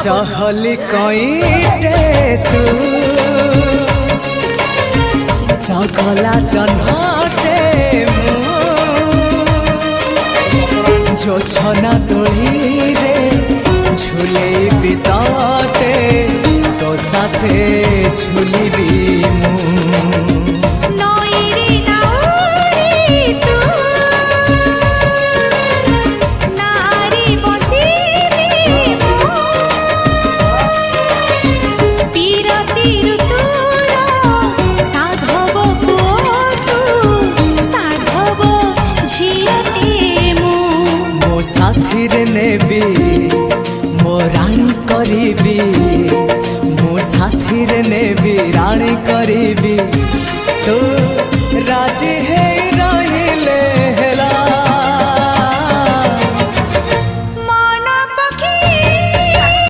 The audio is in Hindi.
चहली कईटे तू चकला चन्हाटे जो छना तोड़ी रे झूले बिताते तो साथे झूली भी साथी रे नेबी मो राणी करीबी मो साथी रे नेबी राणी करीबी।